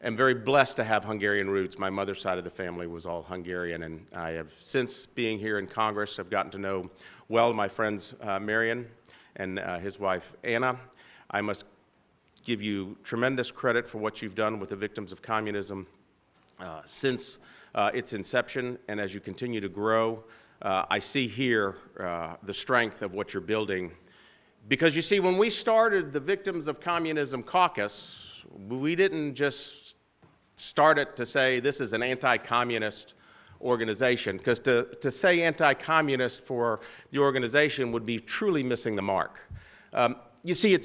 am very blessed to have Hungarian roots. My mother's side of the family was all Hungarian, and I have, since being here in Congress, I've gotten to know well my friends Marion and his wife Anna. I must give you tremendous credit for what you've done with the victims of communism since its inception, and as you continue to grow, I see here the strength of what you're building. Because you see, when we started the Victims of Communism Caucus, we didn't just start it to say this is an anti-communist organization, because to say anti-communist for the organization would be truly missing the mark. You see,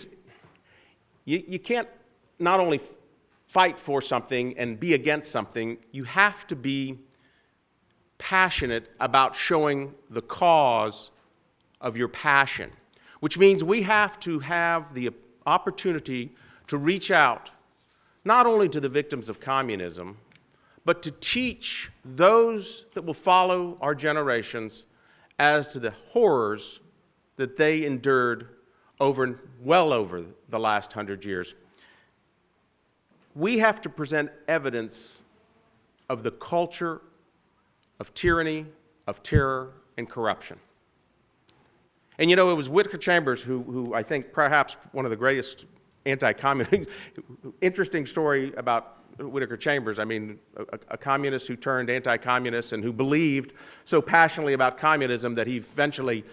you can't not only fight for something and be against something, you have to be passionate about showing the cause of your passion, which means we have to have the opportunity to reach out not only to the victims of communism, but to teach those that will follow our generations as to the horrors that they endured well over the last 100 years. We have to present evidence of the culture of tyranny, of terror, and corruption. And you know, it was Whittaker Chambers who I think perhaps one of the greatest anti-communist, interesting story about Whittaker Chambers. I mean, a communist who turned anti-communist and who believed so passionately about communism that he eventually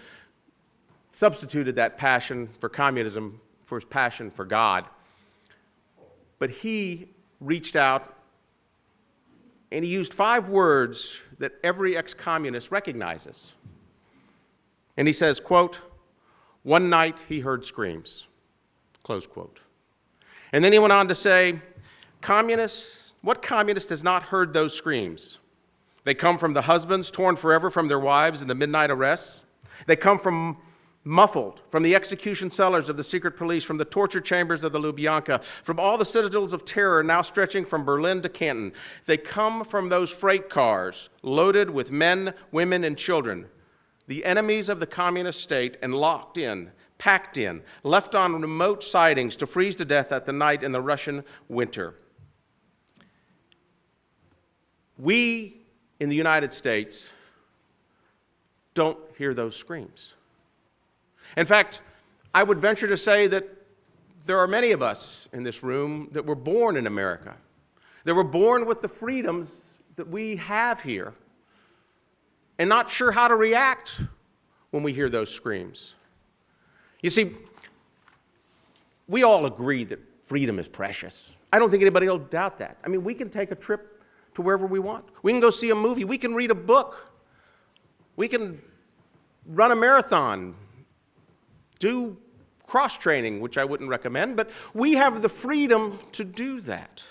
substituted that passion for communism for his passion for God. But he reached out and he used 5 words that every ex-communist recognizes. And he says, quote, "One night he heard screams," close quote. And then he went on to say, what communist has not heard those screams? They come from the husbands torn forever from their wives in the midnight arrests. They come from muffled from the execution cellars of the secret police, from the torture chambers of the Lubyanka, from all the citadels of terror now stretching from Berlin to Canton. They come from those freight cars loaded with men, women, and children, the enemies of the communist state, and locked in, packed in, left on remote sidings to freeze to death at the night in the Russian winter. We in the United States don't hear those screams. In fact, I would venture to say that there are many of us in this room that were born in America, that were born with the freedoms that we have here, and not sure how to react when we hear those screams. You see, we all agree that freedom is precious. I don't think anybody will doubt that. I mean, we can take a trip to wherever we want. We can go see a movie. We can read a book. We can run a marathon, do cross-training, which I wouldn't recommend, but we have the freedom to do that.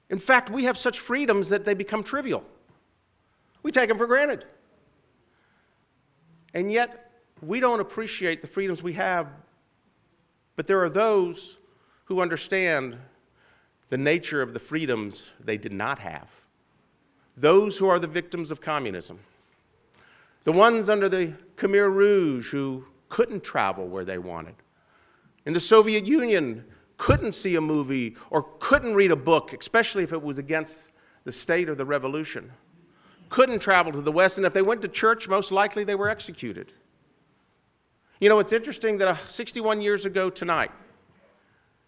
In fact, we have such freedoms that they become trivial. We take them for granted. And yet, we don't appreciate the freedoms we have, but there are those who understand the nature of the freedoms they did not have. Those who are the victims of communism. The ones under the Khmer Rouge who couldn't travel where they wanted. In the Soviet Union, couldn't see a movie or couldn't read a book, especially if it was against the state or the revolution. Couldn't travel to the West, and if they went to church, most likely they were executed. You know, it's interesting that 61 years ago tonight,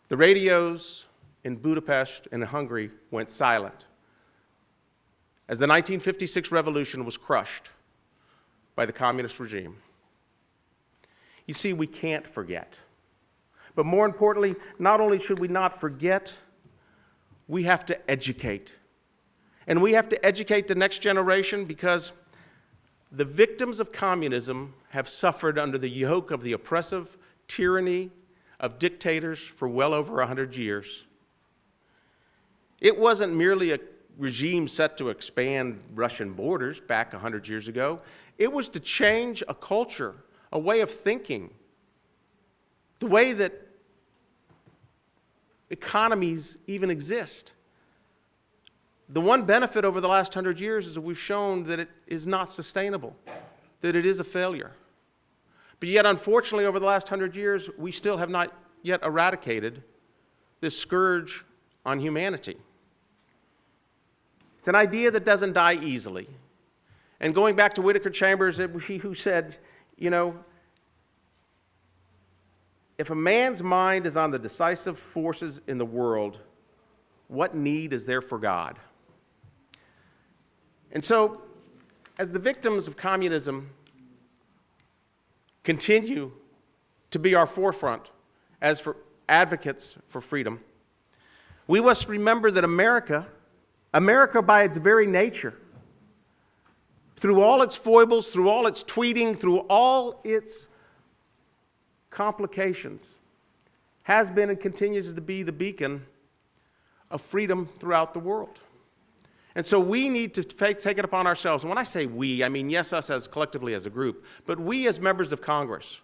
the radios in Budapest and Hungary went silent as the 1956 revolution was crushed by the communist regime. You see, we can't forget. But more importantly, not only should we not forget, we have to educate. And we have to educate the next generation because the victims of communism have suffered under the yoke of the oppressive tyranny of dictators for well over 100 years. It wasn't merely a regime set to expand Russian borders back 100 years ago. It was to change a culture, a way of thinking, the way that economies even exist. The one benefit over the last 100 years is that we've shown that it is not sustainable, that it is a failure. But yet, unfortunately, over the last 100 years, we still have not yet eradicated this scourge on humanity. It's an idea that doesn't die easily. And going back to Whittaker Chambers, who said, you know, if a man's mind is on the decisive forces in the world, what need is there for God? And so, as the victims of communism continue to be our forefront as for advocates for freedom, we must remember that America by its very nature, through all its foibles, through all its tweeting, through all its complications, has been and continues to be the beacon of freedom throughout the world. And so we need to take it upon ourselves. And when I say we, I mean, yes, us as collectively as a group, but we as members of Congress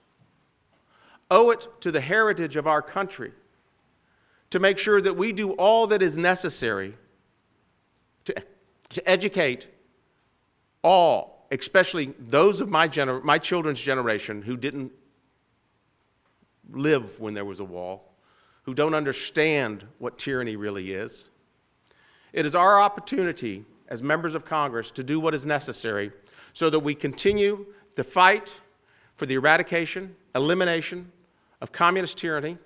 owe it to the heritage of our country to make sure that we do all that is necessary to educate all, especially those of my children's generation who didn't live when there was a wall, who don't understand what tyranny really is. It is our opportunity as members of Congress to do what is necessary so that we continue the fight for the eradication, elimination of communist tyranny,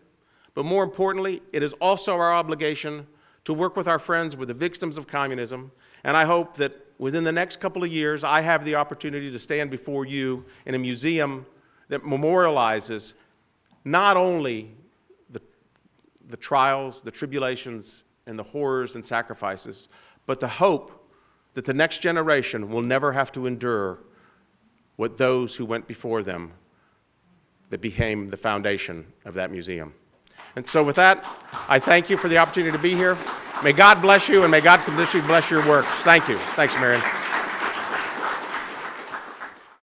but more importantly, it is also our obligation to work with our friends with the victims of communism, and I hope that within the next couple of years, I have the opportunity to stand before you in a museum that memorializes not only the trials, the tribulations, and the horrors and sacrifices, but the hope that the next generation will never have to endure what those who went before them that became the foundation of that museum. And so with that, I thank you for the opportunity to be here. May God bless you, and may God continue to bless your works. Thank you. Thanks, Marion.